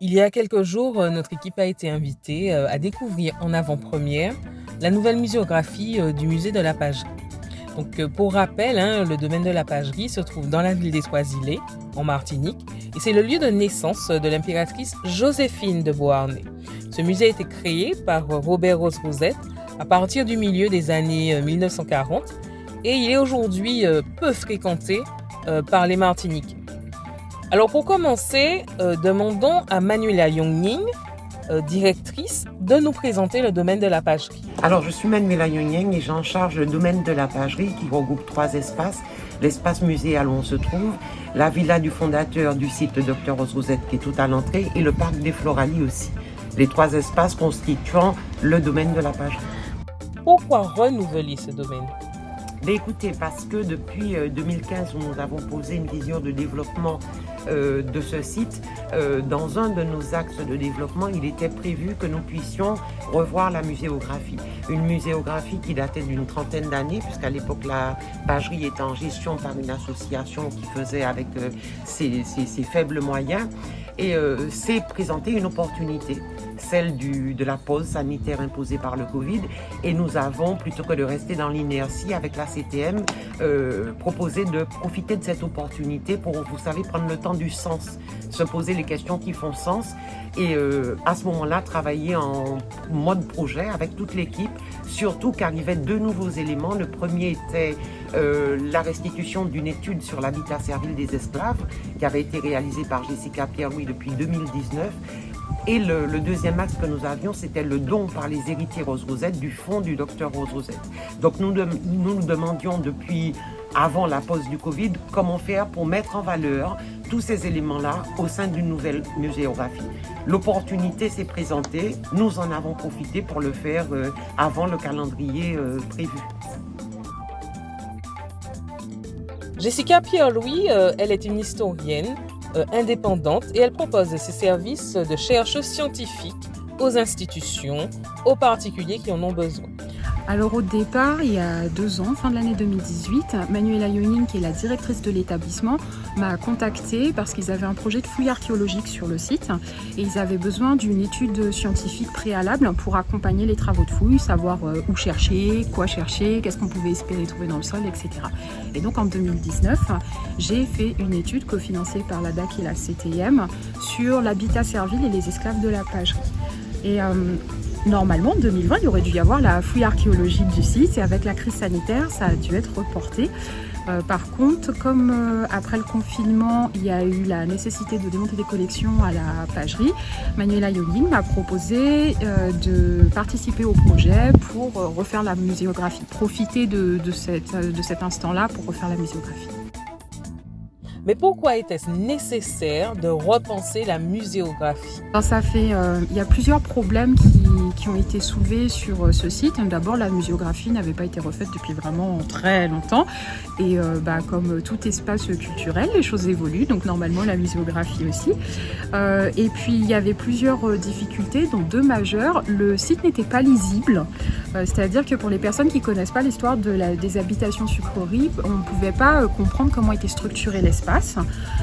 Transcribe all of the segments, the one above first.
Il y a quelques jours, notre équipe a été invitée à découvrir en avant-première la nouvelle muséographie du musée de la Pagerie. Donc, pour rappel, hein, le domaine de la Pagerie se trouve dans la ville d'Essoizilé, en Martinique, et c'est le lieu de naissance de l'impératrice Joséphine de Beauharnais. Ce musée a été créé par Robert Rose-Rosette à partir du milieu des années 1940 et il est aujourd'hui peu fréquenté par les Martiniquais. Alors pour commencer, demandons à Manuela Yongning, directrice, de nous présenter le domaine de la Pagerie. Alors je suis Manuela Yongning et j'en charge le domaine de la Pagerie qui regroupe 3 espaces. L'espace muséal où on se trouve, la villa du fondateur du site, le Dr Rose-Rosette qui est tout à l'entrée et le parc des Floralies aussi. Les 3 espaces constituant le domaine de la Pagerie. Pourquoi renouveler ce domaine ? Mais écoutez, parce que depuis 2015, où nous avons posé une vision de développement de ce site, dans un de nos axes de développement, il était prévu que nous puissions revoir la muséographie. Une muséographie qui datait d'une trentaine d'années, puisqu'à l'époque la Pagerie était en gestion par une association qui faisait avec ses faibles moyens. Et s'est présentée une opportunité, celle de la pause sanitaire imposée par le Covid. Et nous avons, plutôt que de rester dans l'inertie avec la CTM, proposé de profiter de cette opportunité pour, vous savez, prendre le temps du sens, se poser les questions qui font sens et à ce moment-là, travailler en mode projet avec toute l'équipe, surtout qu'arrivaient 2 nouveaux éléments. Le premier était la restitution d'une étude sur l'habitat servile des esclaves qui avait été réalisée par Jessica Pierre-Louis depuis 2019. Et le deuxième axe que nous avions, c'était le don par les héritiers Rose-Rosette du fonds du docteur Rose-Rosette. Donc nous demandions depuis avant la pause du Covid comment faire pour mettre en valeur tous ces éléments-là au sein d'une nouvelle muséographie. L'opportunité s'est présentée, nous en avons profité pour le faire avant le calendrier prévu. Jessica Pierre-Louis, elle est une historienne indépendante et elle propose ses services de chercheuse scientifique aux institutions, aux particuliers qui en ont besoin. Alors au départ, il y a 2 ans, fin de l'année 2018, Manuela Yongning, qui est la directrice de l'établissement, m'a contactée parce qu'ils avaient un projet de fouille archéologique sur le site et ils avaient besoin d'une étude scientifique préalable pour accompagner les travaux de fouille, savoir où chercher, quoi chercher, qu'est-ce qu'on pouvait espérer trouver dans le sol, etc. Et donc en 2019, j'ai fait une étude cofinancée par la DAC et la CTM sur l'habitat servile et les esclaves de la Pagerie. Et normalement, en 2020, il aurait dû y avoir la fouille archéologique du site et avec la crise sanitaire, ça a dû être reporté. Par contre, comme après le confinement, il y a eu la nécessité de démonter des collections à la Pagerie, Manuela Yongning m'a proposé de participer au projet pour refaire la muséographie, profiter de cet instant-là pour refaire la muséographie. Mais pourquoi était-ce nécessaire de repenser la muséographie ? Alors il y a plusieurs problèmes qui ont été soulevés sur ce site. D'abord, la muséographie n'avait pas été refaite depuis vraiment très longtemps. Et comme tout espace culturel, les choses évoluent, donc normalement la muséographie aussi. Et puis il y avait plusieurs difficultés, dont 2 majeures. Le site n'était pas lisible, c'est-à-dire que pour les personnes qui ne connaissent pas l'histoire des habitations sucreries, on ne pouvait pas comprendre comment était structuré l'espace.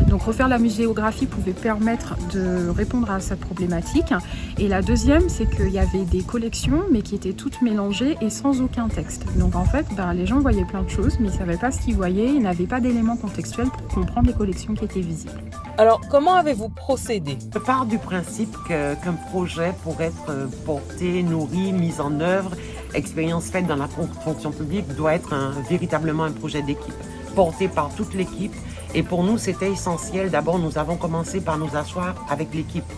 Donc refaire la muséographie pouvait permettre de répondre à cette problématique. Et la deuxième, c'est qu'il y avait des collections, mais qui étaient toutes mélangées et sans aucun texte. Donc en fait, les gens voyaient plein de choses, mais ils ne savaient pas ce qu'ils voyaient, ils n'avaient pas d'éléments contextuels pour comprendre les collections qui étaient visibles. Alors, comment avez-vous procédé ? Je pars du principe qu'un projet, pour être porté, nourri, mis en œuvre, expérience faite dans la fonction publique, doit être véritablement un projet d'équipe, porté par toute l'équipe. Et pour nous, c'était essentiel. D'abord, nous avons commencé par nous asseoir avec l'équipe.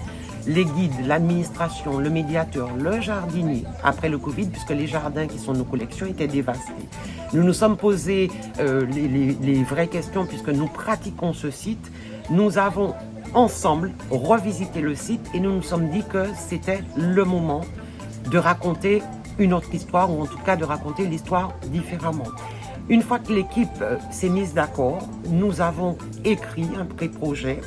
Les guides, l'administration, le médiateur, le jardinier, après le Covid, puisque les jardins qui sont nos collections étaient dévastés. Nous nous sommes posé les vraies questions puisque nous pratiquons ce site. Nous avons ensemble revisité le site et nous nous sommes dit que c'était le moment de raconter une autre histoire ou en tout cas de raconter l'histoire différemment. Une fois que l'équipe s'est mise d'accord, nous avons écrit un pré-projet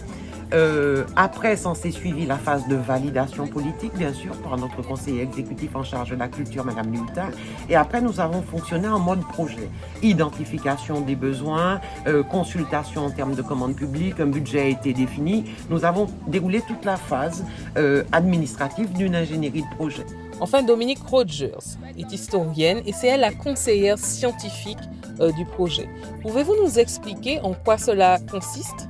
Après, s'en s'est suivi la phase de validation politique, bien sûr, par notre conseiller exécutif en charge de la culture, Madame Newton. Et après, nous avons fonctionné en mode projet. Identification des besoins, consultation en termes de commandes publiques, un budget a été défini. Nous avons déroulé toute la phase administrative d'une ingénierie de projet. Enfin, Dominique Rogers est historienne et c'est elle la conseillère scientifique du projet. Pouvez-vous nous expliquer en quoi cela consiste ?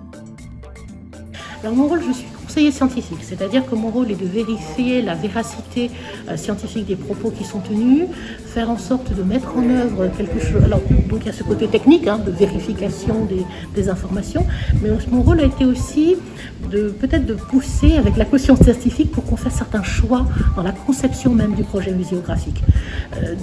Alors mon rôle, je suis conseiller scientifique, c'est-à-dire que mon rôle est de vérifier la véracité scientifique des propos qui sont tenus, faire en sorte de mettre en œuvre quelque chose. Alors donc il y a ce côté technique de vérification des informations, mais mon rôle a été aussi peut-être de pousser avec la caution scientifique pour qu'on fasse certains choix dans la conception même du projet muséographique.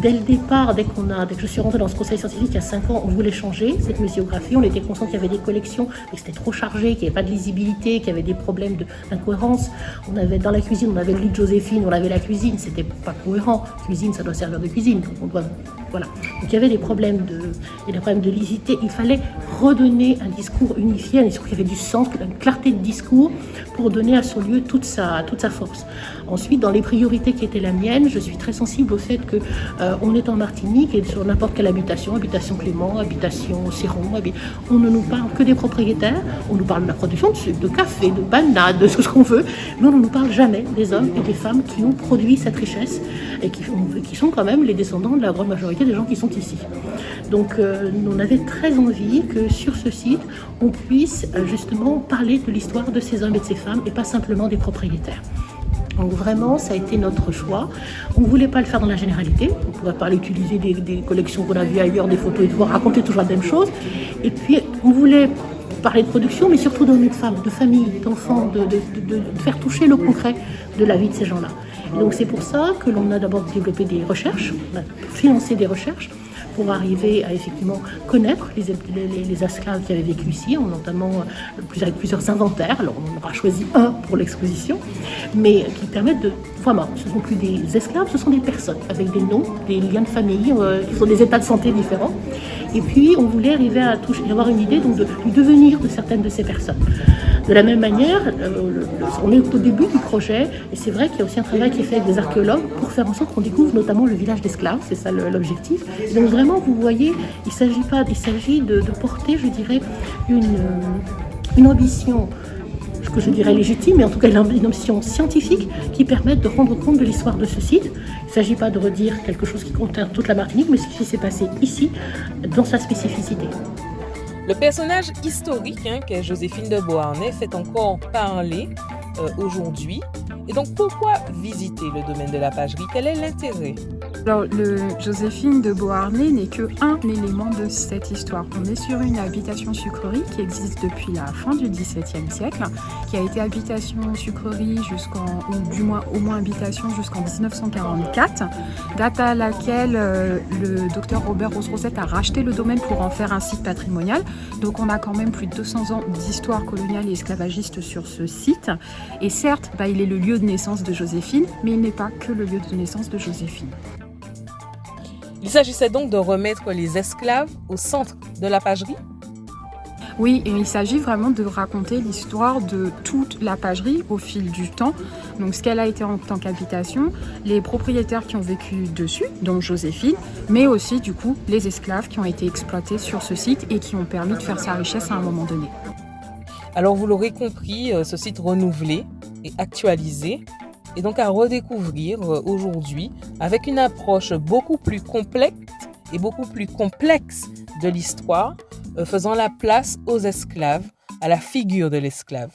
Dès le départ, dès que je suis rentrée dans ce conseil scientifique il y a 5 ans, on voulait changer cette muséographie. On était conscient qu'il y avait des collections, mais c'était trop chargé, qu'il n'y avait pas de lisibilité, qu'il y avait des problèmes d'incohérence. Dans la cuisine, on avait le lit de Joséphine, on avait la cuisine, c'était pas cohérent. Cuisine, ça doit servir de cuisine, donc voilà. Donc il y avait des problèmes de lisité. Il fallait redonner un discours unifié, un discours qui avait du sens, une clarté de discours pour donner à son lieu toute sa force. Ensuite, dans les priorités qui étaient la mienne, je suis très sensible au fait que on est en Martinique et sur n'importe quelle habitation Clément, habitation Céron, on ne nous parle que des propriétaires, on nous parle de la production de café, de bananes, de tout ce qu'on veut, mais on ne nous parle jamais des hommes et des femmes qui ont produit cette richesse et qui sont quand même les descendants de la grande majorité des gens qui sont ici. Donc on avait très envie que sur ce site, on puisse justement parler de l'histoire de ces hommes et de ces femmes et pas simplement des propriétaires. Donc vraiment, ça a été notre choix. On ne voulait pas le faire dans la généralité. On ne pourrait pas utiliser des collections qu'on a vues ailleurs, des photos et tout, raconter toujours la même chose. Et puis, on voulait parler de production, mais surtout donner de femmes, de familles, d'enfants, de faire toucher le concret de la vie de ces gens-là. Et donc c'est pour ça que l'on a d'abord développé des recherches, on a financé des recherches pour arriver à effectivement connaître les esclaves qui avaient vécu ici, notamment avec plusieurs inventaires. Alors on aura choisi un pour l'exposition, mais qui permettent de... Vraiment, ce ne sont plus des esclaves, ce sont des personnes avec des noms, des liens de famille, qui sont des états de santé différents. Et puis on voulait arriver à avoir une idée donc, du devenir de certaines de ces personnes. De la même manière, on est au début du projet, et c'est vrai qu'il y a aussi un travail qui est fait avec des archéologues pour faire en sorte qu'on découvre notamment le village d'esclaves, c'est ça l'objectif. Et donc vraiment, vous voyez, il s'agit de porter, je dirais, une ambition, que je dirais légitime, mais en tout cas une ambition scientifique qui permette de rendre compte de l'histoire de ce site. Il ne s'agit pas de redire quelque chose qui concerne toute la Martinique, mais ce qui s'est passé ici, dans sa spécificité. Le personnage historique qu'est Joséphine de Beauharnais fait encore parler aujourd'hui. Et donc, pourquoi visiter le domaine de la pagerie ? Quel est l'intérêt ? Alors, Joséphine de Beauharnais n'est qu'un élément de cette histoire. On est sur une habitation sucrerie qui existe depuis la fin du XVIIe siècle, qui a été habitation sucrerie au moins habitation jusqu'en 1944, date à laquelle le docteur Robert Rose-Rosette a racheté le domaine pour en faire un site patrimonial. Donc on a quand même plus de 200 ans d'histoire coloniale et esclavagiste sur ce site. Et certes, il est le lieu de naissance de Joséphine, mais il n'est pas que le lieu de naissance de Joséphine. Il s'agissait donc de remettre les esclaves au centre de la pagerie ? Oui, et il s'agit vraiment de raconter l'histoire de toute la pagerie au fil du temps. Donc ce qu'elle a été en tant qu'habitation, les propriétaires qui ont vécu dessus, dont Joséphine, mais aussi du coup les esclaves qui ont été exploités sur ce site et qui ont permis de faire sa richesse à un moment donné. Alors vous l'aurez compris, ce site renouvelé et actualisé est donc à redécouvrir aujourd'hui avec une approche beaucoup plus complète et beaucoup plus complexe de l'histoire, faisant la place aux esclaves, à la figure de l'esclave.